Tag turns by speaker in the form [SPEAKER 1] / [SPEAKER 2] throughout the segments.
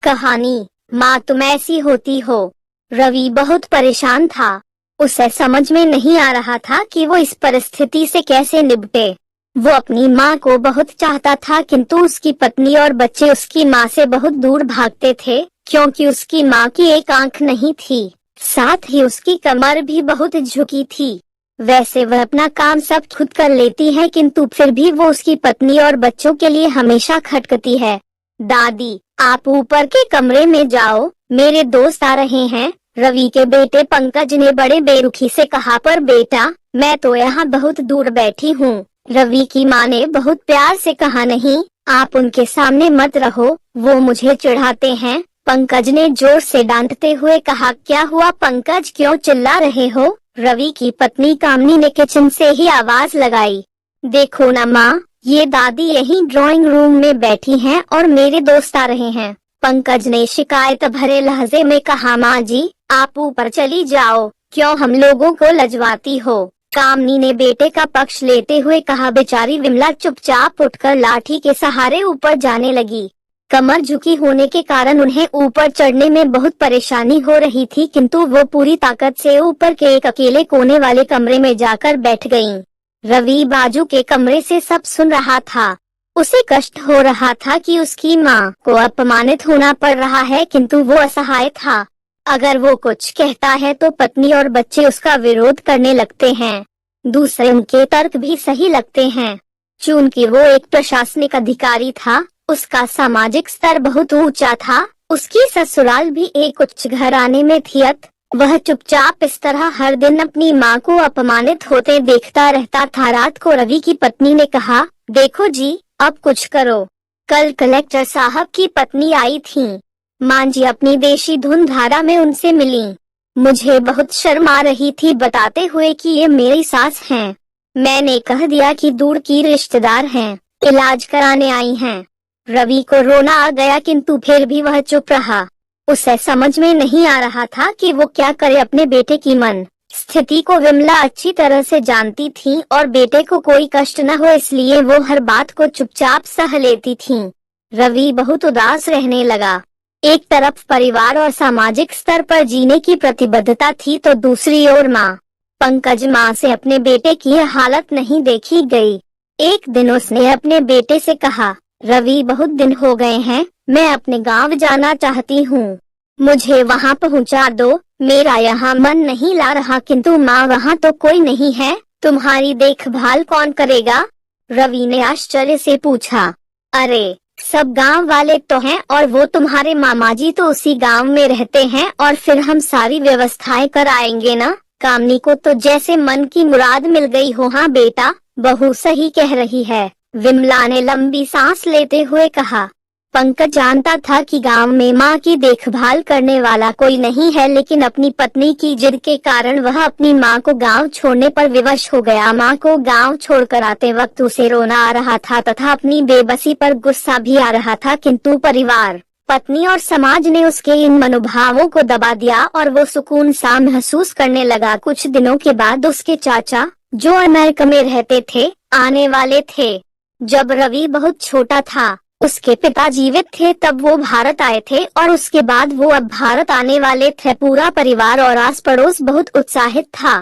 [SPEAKER 1] कहानी, माँ तुम ऐसी होती हो। रवि बहुत परेशान था। उसे समझ में नहीं आ रहा था कि वो इस परिस्थिति से कैसे निपटे। वो अपनी माँ को बहुत चाहता था, किंतु उसकी पत्नी और बच्चे उसकी माँ से बहुत दूर भागते थे, क्योंकि उसकी माँ की एक आंख नहीं थी, साथ ही उसकी कमर भी बहुत झुकी थी। वैसे वह अपना काम सब खुद कर लेती है, किंतु फिर भी वो उसकी पत्नी और बच्चों के लिए हमेशा खटकती है। दादी, आप ऊपर के कमरे में जाओ, मेरे दोस्त आ रहे हैं, रवि के बेटे पंकज ने बड़े बेरुखी से कहा। पर बेटा, मैं तो यहाँ बहुत दूर बैठी हूँ। रवि की माँ ने बहुत प्यार से कहा, नहीं, आप उनके सामने मत रहो, वो मुझे चिढ़ाते हैं। पंकज ने जोर से डांटते हुए कहा। क्या हुआ पंकज, क्यों चिल्ला रहे हो? रवि की पत्नी कामनी ने किचन से ही आवाज लगाई। देखो ना माँ, ये दादी यही ड्राइंग रूम में बैठी हैं और मेरे दोस्त आ रहे हैं। पंकज ने शिकायत भरे लहजे में कहा। माँ जी, आप ऊपर चली जाओ, क्यों हम लोगों को लजवाती हो? कामनी ने बेटे का पक्ष लेते हुए कहा। बेचारी विमला चुपचाप उठकर लाठी के सहारे ऊपर जाने लगी। कमर झुकी होने के कारण उन्हें ऊपर चढ़ने में बहुत परेशानी हो रही थी, किंतु वो पूरी ताकत से ऊपर के एक अकेले कोने वाले कमरे में जाकर बैठ गईं। रवि बाजू के कमरे से सब सुन रहा था। उसे कष्ट हो रहा था कि उसकी माँ को अपमानित होना पड़ रहा है, किंतु वो असहाय था। अगर वो कुछ कहता है तो पत्नी और बच्चे उसका विरोध करने लगते हैं। दूसरे उनके तर्क भी सही लगते हैं। चूंकि वो एक प्रशासनिक अधिकारी था, उसका सामाजिक स्तर बहुत ऊंचा था, उसकी ससुराल भी एक उच्च घराने में थी, वह चुपचाप इस तरह हर दिन अपनी माँ को अपमानित होते देखता रहता था। रात को रवि की पत्नी ने कहा, देखो जी, अब कुछ करो। कल कलेक्टर साहब की पत्नी आई थी। माँ जी अपनी देशी धुन धारा में उनसे मिली। मुझे बहुत शर्म आ रही थी, बताते हुए कि ये मेरी सास हैं। मैंने कह दिया कि दूर की रिश्तेदार हैं, इलाज कराने आई हैं। रवि को रोना आ गया, किंतु फिर भी वह चुप रहा। उसे समझ में नहीं आ रहा था कि वो क्या करे। अपने बेटे की मन स्थिति को विमला अच्छी तरह से जानती थी और बेटे को कोई कष्ट न हो, इसलिए वो हर बात को चुपचाप सह लेती थी। रवि बहुत उदास रहने लगा। एक तरफ परिवार और सामाजिक स्तर पर जीने की प्रतिबद्धता थी, तो दूसरी ओर माँ पंकज माँ से अपने बेटे की हालत नहीं देखी गई। एक दिन उसने अपने बेटे से कहा, रवि बहुत दिन हो गए हैं, मैं अपने गांव जाना चाहती हूँ, मुझे वहाँ पहुँचा दो। मेरा यहाँ मन नहीं ला रहा। किंतु माँ, वहाँ तो कोई नहीं है, तुम्हारी देखभाल कौन करेगा? रवि ने आश्चर्य से पूछा। अरे, सब गांव वाले तो हैं, और वो तुम्हारे मामा जी तो उसी गांव में रहते हैं, और फिर हम सारी व्यवस्थाएं कर आएंगे ना। कामनी को तो जैसे मन की मुराद मिल गई हो। हाँ बेटा, बहू सही कह रही है, विमला ने लंबी सांस लेते हुए कहा। पंकज जानता था कि गांव में मां की देखभाल करने वाला कोई नहीं है, लेकिन अपनी पत्नी की जिद के कारण वह अपनी मां को गांव छोड़ने पर विवश हो गया। मां को गांव छोड़कर आते वक्त उसे रोना आ रहा था तथा अपनी बेबसी पर गुस्सा भी आ रहा था, किंतु परिवार, पत्नी और समाज ने उसके इन मनोभावों को दबा दिया और वो सुकून सा महसूस करने लगा। कुछ दिनों के बाद उसके चाचा, जो अमेरिका में रहते थे, आने वाले थे। जब रवि बहुत छोटा था, उसके पिता जीवित थे तब वो भारत आए थे, और उसके बाद वो अब भारत आने वाले थे। पूरा परिवार और आस पड़ोस बहुत उत्साहित था।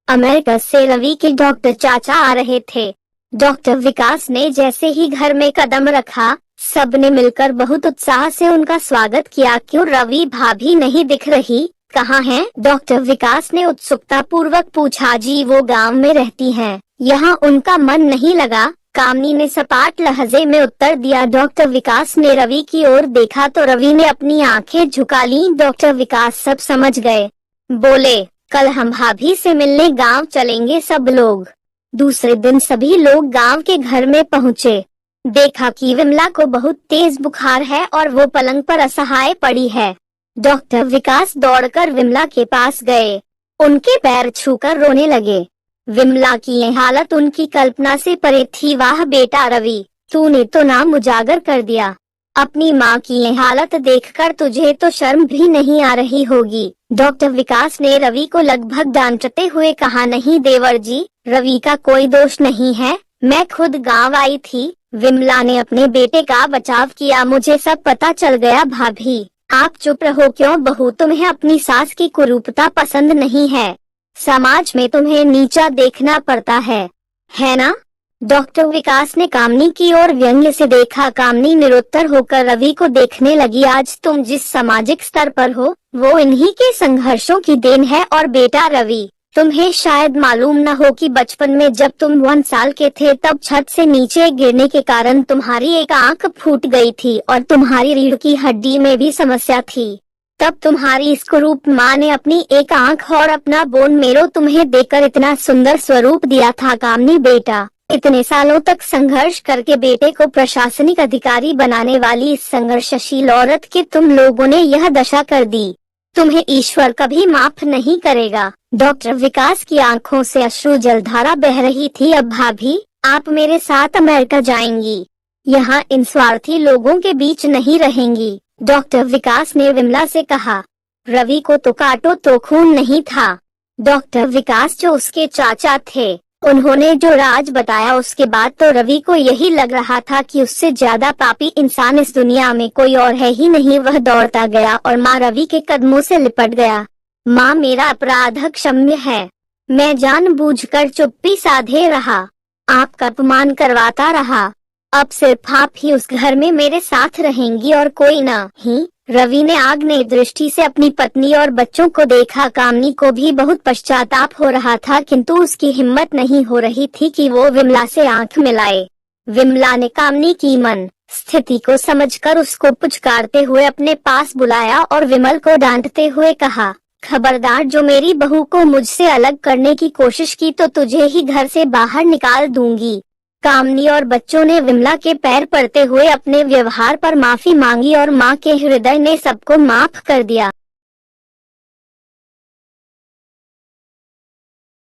[SPEAKER 1] अमेरिका से रवि के डॉक्टर चाचा आ रहे थे। डॉक्टर विकास ने जैसे ही घर में कदम रखा, सबने मिलकर बहुत उत्साह से उनका स्वागत किया। क्यों रवि, भाभी नहीं दिख रही, कहाँ हैं? डॉक्टर विकास ने उत्सुकता पूर्वक पूछा। जी, वो गांव में रहती हैं, यहाँ उनका मन नहीं लगा, कामनी ने सपाट लहजे में उत्तर दिया। डॉक्टर विकास ने रवि की ओर देखा तो रवि ने अपनी आंखें झुका ली। डॉक्टर विकास सब समझ गए। बोले, कल हम भाभी से मिलने गांव चलेंगे सब लोग। दूसरे दिन सभी लोग गांव के घर में पहुँचे। देखा कि विमला को बहुत तेज बुखार है और वो पलंग पर असहाय पड़ी है। डॉक्टर विकास दौड़कर विमला के पास गए, उनके पैर छूकर रोने लगे। विमला की ये हालत उनकी कल्पना से परे थी। वाह बेटा रवि, तूने तो नाम उजागर कर दिया। अपनी माँ की ये हालत देखकर तुझे तो शर्म भी नहीं आ रही होगी। डॉक्टर विकास ने रवि को लगभग डांटते हुए कहा। नहीं देवर जी, रवि का कोई दोष नहीं है, मैं खुद गांव आई थी। विमला ने अपने बेटे का बचाव किया। मुझे सब पता चल गया भाभी, आप चुप रहो क्यों बहू, तुम्हें अपनी सास की कुरूपता पसंद नहीं है। समाज में तुम्हें नीचा देखना पड़ता है ना? डॉक्टर विकास ने कामनी की ओर व्यंग्य से देखा। कामनी निरुत्तर होकर रवि को देखने लगी। आज तुम जिस सामाजिक स्तर पर हो वो इन्हीं के संघर्षों की देन है। और बेटा रवि, तुम्हें शायद मालूम न हो कि बचपन में जब तुम 1 साल के थे तब छत से नीचे गिरने के कारण तुम्हारी एक आंख फूट गई थी और तुम्हारी रीढ़ की हड्डी में भी समस्या थी। तब तुम्हारी इस कुरूप माँ ने अपनी एक आंख और अपना बोन मेरो तुम्हें देकर इतना सुंदर स्वरूप दिया था। कामनी बेटा, इतने सालों तक संघर्ष करके बेटे को प्रशासनिक अधिकारी बनाने वाली इस संघर्षशील औरत की तुम लोगों ने यह दशा कर दी। तुम्हें ईश्वर कभी माफ नहीं करेगा। डॉक्टर विकास की आंखों से अश्रु जलधारा बह रही थी। अब भाभी, आप मेरे साथ अमेरिका जाएंगी, यहाँ इन स्वार्थी लोगों के बीच नहीं रहेंगी। डॉक्टर विकास ने विमला से कहा। रवि को तो काटो तो खून नहीं था। डॉक्टर विकास जो उसके चाचा थे, उन्होंने जो राज बताया उसके बाद तो रवि को यही लग रहा था कि उससे ज्यादा पापी इंसान इस दुनिया में कोई और है ही नहीं। वह दौड़ता गया और माँ रवि के कदमों से लिपट गया। माँ, मेरा अपराध क्षम्य है। मैं जानबूझकर चुप्पी साधे रहा, आपका अपमान करवाता रहा। अब सिर्फ आप ही उस घर में मेरे साथ रहेंगी और कोई नहीं। रवि ने आग्नेय दृष्टि से अपनी पत्नी और बच्चों को देखा। कामनी को भी बहुत पश्चाताप हो रहा था, किंतु उसकी हिम्मत नहीं हो रही थी कि वो विमला से आंख मिलाए। विमला ने कामनी की मन स्थिति को समझकर उसको पुचकारते हुए अपने पास बुलाया और विमल को डांटते हुए कहा, खबरदार, जो मेरी बहू को मुझसे अलग करने की कोशिश की तो तुझे ही घर से बाहर निकाल दूंगी। कामनी और बच्चों ने विमला के पैर पड़ते हुए अपने व्यवहार पर माफी मांगी और माँ के हृदय ने सबको माफ कर दिया।